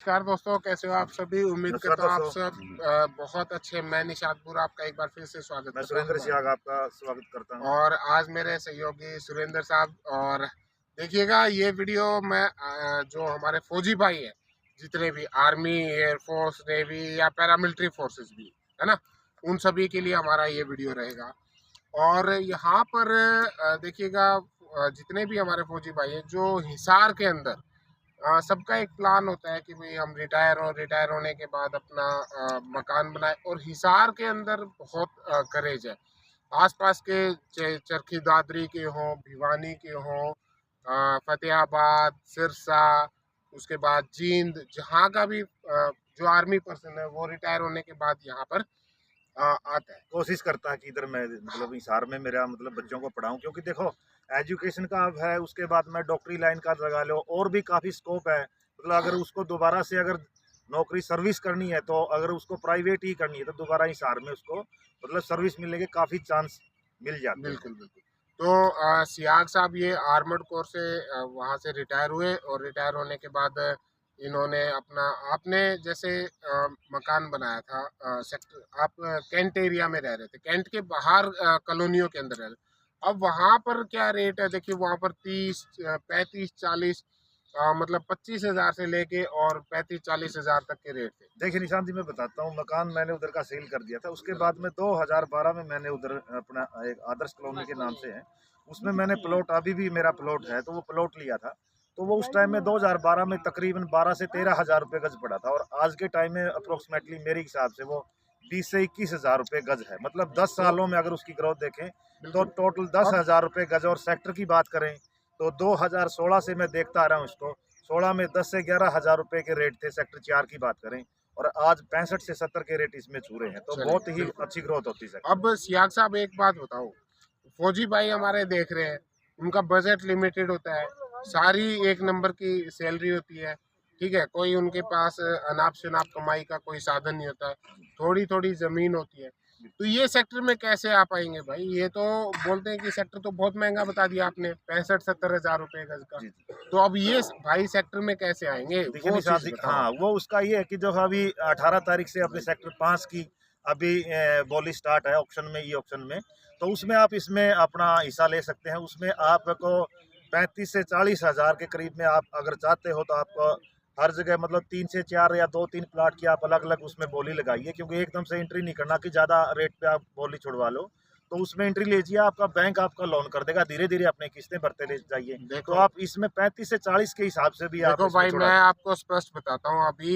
नमस्कार दोस्तों, कैसे हो आप सभी। उम्मीद नमस्कार करता हूँ आप दोस्तों। सब बहुत अच्छे। मैं निशातपुर आपका एक बार फिर से स्वागत मैं करता हूँ सुरेंद्र हमारे सियाग आपका स्वागत करता हूँ। और आज मेरे सहयोगी सुरेंद्र साहब। और देखिएगा ये वीडियो मैं जो हमारे फौजी भाई हैं, जितने भी आर्मी, एयरफोर्स, नेवी या पैरामिलिट्री फोर्सेस भी है ना, उन सभी के लिए हमारा ये वीडियो रहेगा। और यहाँ पर देखिएगा जितने भी हमारे फौजी भाई हैं जो हिसार के अंदर, सबका एक प्लान होता है कि भाई हम रिटायर होने के बाद अपना मकान बनाए। और हिसार के अंदर बहुत करेज है। आसपास के चरखी दादरी के हों, भिवानी के हों, फतेहाबाद, सिरसा, उसके बाद जींद, जहाँ का भी जो आर्मी पर्सन है वो रिटायर होने के बाद यहाँ पर आता है। कोशिश करता है कि इधर मैं मतलब हिसार में मेरा मतलब बच्चों को पढ़ाऊँ, क्योंकि देखो एजुकेशन का अब है, उसके बाद में डॉक्टरी लाइन का लगा लो, और भी काफ़ी स्कोप है। मतलब अगर उसको दोबारा से अगर नौकरी सर्विस करनी है, तो अगर उसको प्राइवेट ही करनी है तो दोबारा हिसार में उसको मतलब सर्विस मिलने के काफ़ी चांस मिल जाते हैं। बिल्कुल बिल्कुल। तो सियाग साहब ये आर्मर्ड कोर से वहाँ से रिटायर हुए और रिटायर होने के बाद इन्होंने अपना, आपने जैसे मकान बनाया था सेक्टर, आप कैंट एरिया में रह रहे थे, कैंट के बाहर कॉलोनियों के अंदर रह रहे थे। अब वहाँ पर क्या रेट है? देखिए वहाँ पर 30, 35, 40 मतलब 25,000 से लेके और 35-40,000 तक के रेट थे। देखिए निशांत जी, मैं बताता हूँ, मकान मैंने उधर का सेल कर दिया था। उसके बाद में 2012 में मैंने उधर अपना एक आदर्श कॉलोनी के नाम से है, उसमें मैंने प्लॉट, अभी भी मेरा प्लॉट है, तो वो प्लॉट लिया था। तो वो उस टाइम में 2012 में तकरीबन 12 से 13 हज़ार रुपये गज पड़ा था, और आज के टाइम में अप्रोक्सीमेटली मेरे हिसाब से वो 20 से 21 हज़ार रुपये गज है। मतलब 10 तो सालों में अगर उसकी ग्रोथ देखें तो बिल्कुल। टोटल 10 अब हज़ार रुपये गज। और सेक्टर की बात करें तो 2016 से मैं देखता आ रहा हूँ इसको, 16 में 10 से 11 हज़ार रुपये के रेट थे। सेक्टर 4 की बात करें, और आज 65 से 70 के रेट इसमें छू रहे हैं, तो बहुत चलेगा ही बिल्कुल। अच्छी ग्रोथ होती है सेक्टर अब में। सियाग साहब एक बात बताओ, फौजी भाई हमारे देख रहे हैं, उनका बजट लिमिटेड होता है, सारी एक नंबर की सैलरी होती है, ठीक है, कोई उनके पास अनाप शनाप कमाई का कोई साधन नहीं होता है, थोड़ी थोड़ी जमीन होती है। तो ये सेक्टर में कैसे आ पाएंगे भाई? ये तो बोलते हैं कि सेक्टर तो बहुत महंगा बता दिया आपने, 65-70 हज़ार रुपए गज का। जी जी। तो अब ये भाई सेक्टर में कैसे आएंगे, देखिए वो निशांत चीज जी, बताओ आप। हाँ, वो उसका ये है कि जो अभी 18 तारीख से अपने सेक्टर 5 की अभी बोली स्टार्ट है ऑप्शन में, ई ऑप्शन में, तो उसमें आप इसमें अपना हिस्सा ले सकते हैं। उसमें आपको 35 से 40 हज़ार के करीब में आप अगर चाहते हो, तो आपको हर जगह मतलब 3 से 4 या 2-3 प्लाट की आप अलग अलग उसमें बोली लगाइए, क्योंकि एकदम से एंट्री नहीं करना कि ज़्यादा रेट पे आप बोली छुड़वा लो। तो उसमें एंट्री लीजिए, आपका बैंक आपका लोन कर देगा, धीरे धीरे अपने किस्तें भरते ले जाइए। तो देखो आप इसमें 35 से 40 के हिसाब से भी आप देखो इसमें भाई, छुड़ा मैं सकते आपको स्पष्ट बताता हूँ। अभी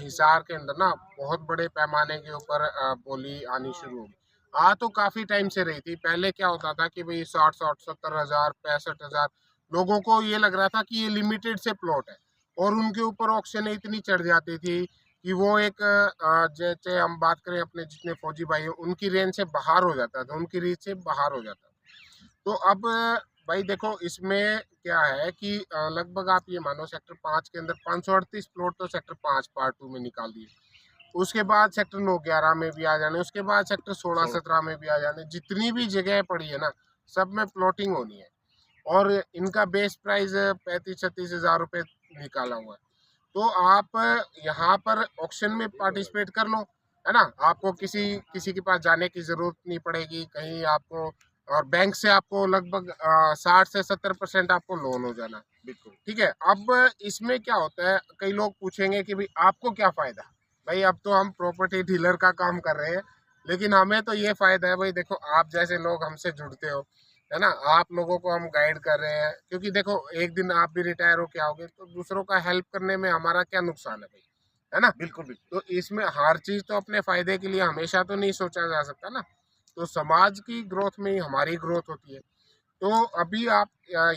हिसार के अंदर ना बहुत बड़े पैमाने के ऊपर बोली आनी शुरू होगी। तो काफी टाइम से रही थी। पहले क्या होता था कि भाई 60-70 हज़ार, 65 हज़ार, लोगों को ये लग रहा था कि ये लिमिटेड से प्लॉट है, और उनके ऊपर ऑक्शन इतनी चढ़ जाती थी कि वो एक जैसे हम बात करें अपने जितने फौजी भाई हैं, उनकी रेंज से बाहर हो जाता था, उनकी रीच से बाहर हो जाता था। तो अब भाई देखो इसमें क्या है कि लगभग आप ये मानो सेक्टर 5 के अंदर 538 प्लॉट तो सेक्टर 5 पार्ट 2 में निकाल दिए। उसके बाद सेक्टर 9-11 में भी आ जाने, उसके बाद सेक्टर हैं। 16-17 में भी आ जाने, जितनी भी जगह पड़ी है ना, सब में प्लॉटिंग होनी है। और इनका बेस प्राइस 35-36 हज़ार रुपये निकाला हुआ है। तो आप यहाँ पर ऑक्शन में पार्टिसिपेट कर लो, है ना। आपको किसी किसी के पास जाने की जरूरत नहीं पड़ेगी कहीं आपको। और बैंक से आपको लगभग 60 से 70% आपको लोन हो जाना है, बिल्कुल। ठीक है। अब इसमें क्या होता है, कई लोग पूछेंगे कि भाई आपको क्या फायदा। भाई अब तो हम प्रॉपर्टी डीलर का काम कर रहे हैं, लेकिन हमें तो ये फायदा है भाई, देखो आप जैसे लोग हमसे जुड़ते हो, है ना, आप लोगों को हम गाइड कर रहे हैं। क्योंकि देखो एक दिन आप भी रिटायर होके आओगे तो दूसरों का हेल्प करने में हमारा क्या नुकसान है भाई, है ना। बिल्कुल, बिल्कुल। तो इसमें हर चीज तो अपने फायदे के लिए हमेशा तो नहीं सोचा जा सकता ना। तो समाज की ग्रोथ में ही हमारी ग्रोथ होती है। तो अभी आप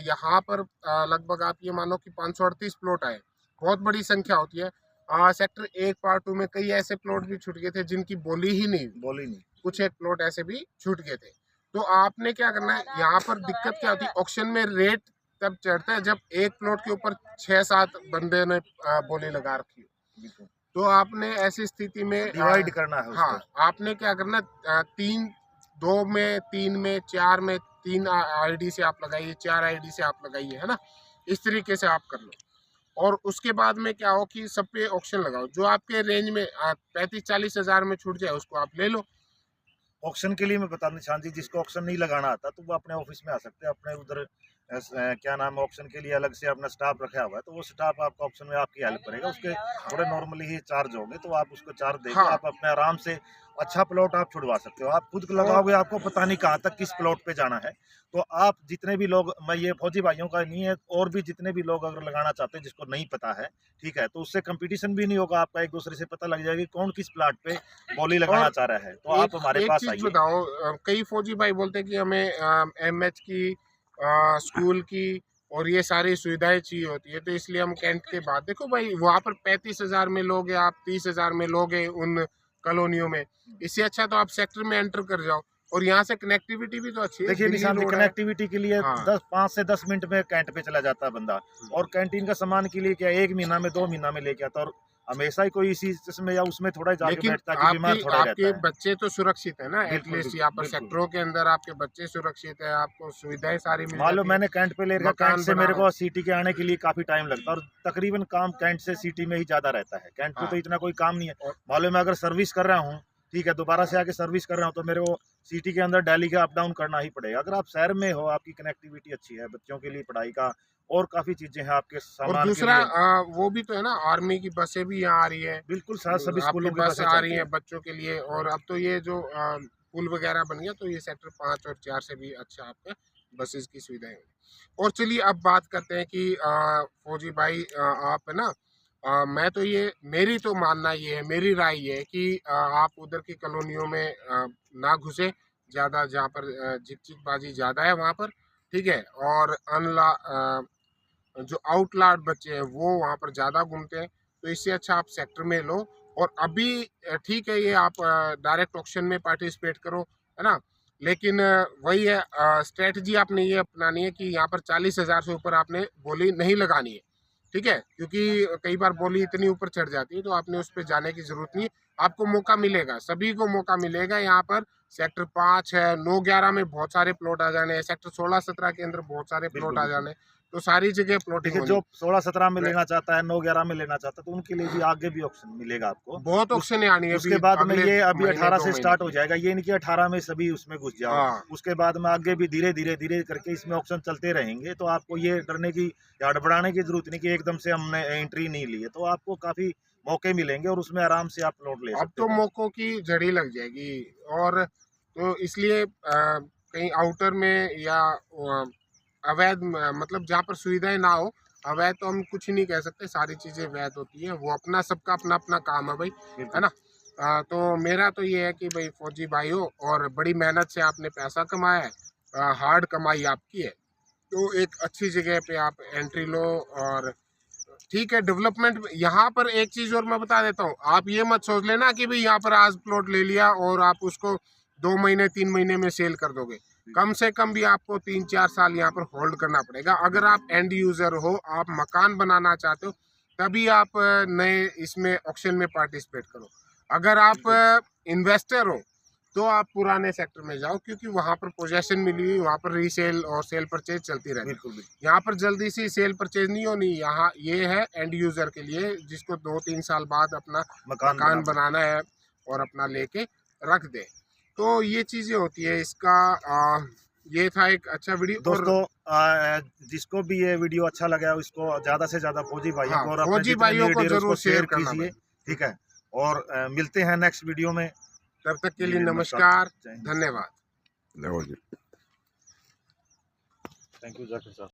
यहाँ पर लगभग आप ये मानो कि 538 प्लॉट आए, बहुत बड़ी संख्या होती है। सेक्टर 1 पार्ट 2 में कई ऐसे प्लॉट भी छूट गए थे जिनकी बोली ही नहीं हुई। बोली नहीं। कुछ एक प्लॉट ऐसे भी छूट गए थे। तो आपने क्या करना है, यहाँ पर दिक्कत क्या होती है, ऑक्शन में रेट तब चढ़ता है जब एक प्लॉट के ऊपर 6-7 बंदे ने बोली लगा रखी हो। बिल्कुल। तो आपने ऐसी स्थिति में डिवाइड करना है हाँ, उसको। आपने क्या करना, तीन, दो में, तीन में, चार में, तीन आईडी से आप लगाइए, चार आईडी से आप लगाइए, है ना। इस तरीके से आप कर लो। और उसके बाद में क्या हो कि सब पे ऑक्शन लगाओ, जो आपके रेंज में 35-40 हज़ार में छूट जाए उसको आप ले लो। ऑक्शन के लिए मैं बता दूं शान जी, जिसको ऑक्शन नहीं लगाना आता तो वो अपने ऑफिस में आ सकते हैं। अपने उधर क्या नाम है, ऑक्शन के लिए अलग से अपना स्टाफ रखा हुआ है, तो वो स्टाफ आपका ऑक्शन में आपकी हेल्प करेगा। उसके थोड़े नॉर्मली ही चार्ज होंगे, तो आप उसको चार्ज देके हाँ, आप अपने आराम से अच्छा प्लॉट आप छुड़वा सकते हो। आप खुद और लगाओगे, आपको पता नहीं कहाँ तक किस प्लॉट पे जाना है। तो आप जितने भी लोग, मैं ये फौजी भाइयों का नहीं है, और भी जितने भी लोग अगर लगाना चाहते हैं जिसको नहीं पता है, ठीक है, तो उससे कंपटीशन भी नहीं होगा आपका, एक दूसरे से पता लग जाएगा कि कौन किस प्लाट पे बोली लगाना और चाह रहा है। तो आप एक हमारे एक पास चीज आइए। बताओ, कई फौजी भाई बोलते हैं कि हमें एमएच की, स्कूल की और ये सारी सुविधाएं चाहिए होती है, तो इसलिए हम कैंट के बाद देखो भाई वहां पर 35 हज़ार में लोगे, आप 30 हज़ार में लोगे उन कॉलोनियों में। इससे अच्छा तो आप सेक्टर में एंटर कर जाओ, और यहाँ से कनेक्टिविटी भी तो अच्छी है, देखिए दिल्ली निशान जी, रोड है। कनेक्टिविटी के लिए हाँ, 5 से 10 मिनट में कैंट पे चला जाता है बंदा। और कैंटीन का सामान के लिए क्या 1 महीना में 2 महीना में लेके आता है। और हमेशा ही कोई इसी इसमें या उसमें थोड़ा ही जाके लेकिन बैठता है कि बीमार आपकी थोड़ा ही रहता आपके है। बच्चे तो सुरक्षित है ना, बिल्कुल, एटलीस्ट बिल्कुल, यहाँ पर बिल्कुल। सेक्टरों के अंदर आपके बच्चे सुरक्षित है, आपको सुविधाएं सारी मिल मान लो जाती है, मैंने कैंट पे ले रखा, कैंट मकान से बना मेरे रहे को हैं। सिटी के आने के लिए काफ़ी टाइम लगता है, और तकरीबन काम कैंट से सिटी में ही ज़्यादा रहता है। कैंट पे तो हाँ, इतना कोई काम नहीं है। और मान लो मैं अगर सर्विस कर रहा हूँ, ठीक है, दोबारा से आके सर्विस कर रहा हूँ, तो मेरे को सिटी के अंदर डेली का अप डाउन करना ही पड़ेगा। अगर आप शहर में हो, आपकी कनेक्टिविटी अच्छी है, बच्चों के लिए पढ़ाई का और काफ़ी चीज़ें हैं आपके और सामान के दूसरा लिए। वो भी तो है ना, आर्मी की बसें भी यहाँ आ रही है, बिल्कुल सभी आपकी स्कूलों की बस बसें आ रही चलती है हैं। बच्चों के लिए। और अब तो ये जो पुल वगैरह बन गया, तो ये सेक्टर 5 और 4 से भी अच्छा आपका बसेस की सुविधाएं होंगी। और चलिए अब बात करते हैं कि फौजी भाई, आप है ना, मैं तो ये, मेरी तो मानना ये है, मेरी राय ये है कि आप उधर की कॉलोनियों में ना घुसे ज़्यादा, जहाँ पर झिकझिकबाजी ज़्यादा है वहाँ पर, ठीक है। और जो आउटलाट बच्चे हैं वो वहाँ पर ज़्यादा घूमते हैं, तो इससे अच्छा आप सेक्टर में लो। और अभी ठीक है, ये आप डायरेक्ट ऑक्शन में पार्टिसिपेट करो, है ना, लेकिन वही है, स्ट्रेटजी आपने ये अपनानी है कि यहाँ पर 40 हज़ार से ऊपर आपने बोली नहीं लगानी है, ठीक है, क्योंकि कई बार बोली इतनी ऊपर चढ़ जाती है, तो आपने उस पर जाने की जरूरत नहीं है। आपको मौका मिलेगा, सभी को मौका मिलेगा यहाँ पर। सेक्टर 5 है, 9-11 में बहुत सारे प्लॉट आ जाने हैं, सेक्टर 16-17 के अंदर बहुत सारे प्लॉट बिल्कुल, आ बिल्कुल। जाने, तो सारी जगह प्लॉटिंग देखिए जो होनी। 16-17 में मैं लेना चाहता है, 9-11 में लेना चाहता है, तो उनके लिए भी आगे भी ऑप्शन मिलेगा आपको। बहुत उस ऑप्शन आनी है उसके अभी बाद में अगले ये अभी महीने 18 दो से महीने स्टार्ट के हो लिए। जाएगा। ये नहीं कि 18 में सभी उसमें घुस जाओ। हाँ, उसके बाद में आगे भी धीरे-धीरे, धीरे करके इसमें ऑप्शन चलते रहेंगे। तो आपको ये डरने की या हड़बड़ाने की ज़रूरत नहीं कि एकदम से हमने एंट्री नहीं ली है। तो आपको काफ़ी मौके मिलेंगे और उसमें आराम से आप प्लॉट ले अब सकते तो हो। मौकों की झड़ी लग जाएगी। और तो इसलिए कहीं आउटर में या अवैध मतलब जहाँ पर सुविधाएं ना हो, अवैध तो हम कुछ नहीं कह सकते, सारी चीज़ें वैध होती है, वो अपना सबका अपना अपना काम है भाई, है बिल्कुल। ना। तो मेरा तो ये है कि भाई फौजी भाई हो और बड़ी मेहनत से आपने पैसा कमाया है, हार्ड कमाई आपकी है, तो एक अच्छी जगह पे आप एंट्री लो। और ठीक है, डेवलपमेंट यहाँ पर एक चीज और मैं बता देता हूँ, आप ये मत सोच लेना कि भाई यहाँ पर आज प्लॉट ले लिया और आप उसको 2 महीने 3 महीने में सेल कर दोगे। कम से कम भी आपको 3-4 साल यहाँ पर होल्ड करना पड़ेगा। अगर आप एंड यूजर हो, आप मकान बनाना चाहते हो, तभी आप नए इसमें ऑक्शन में पार्टिसिपेट करो। अगर बिल्कुल, आप इन्वेस्टर हो, तो आप पुराने सेक्टर में जाओ, क्योंकि वहाँ पर पोजेशन मिली हुई, वहाँ पर रीसेल और सेल परचेज चलती रहती बिल्कुल, बिल्कुल। है। यहाँ पर जल्दी सी सेल परचेज नहीं होनी, यहाँ ये है एंड यूज़र के लिए, जिसको 2-3 साल बाद अपना मकान मकान बनाना है। बनाना है और अपना लेके रख दे। तो ये चीज़ें होती है इसका। ये था एक अच्छा वीडियो। और दोस्तों, जिसको भी ये वीडियो अच्छा लगा उसको ज़्यादा से ज़्यादा फौजी भाइयों हाँ, को और अपने फौजी जितने भाइयों को लीडर उसको जरूर शेयर शेयर करना कीजिए, भाई। ठीक है। और मिलते हैं नेक्स्ट वीडियो में। तब तक के जी लिए नमस्कार, नमस्कार, जय हिंद। धन्यवाद। थैंक यू जाकिर साहब।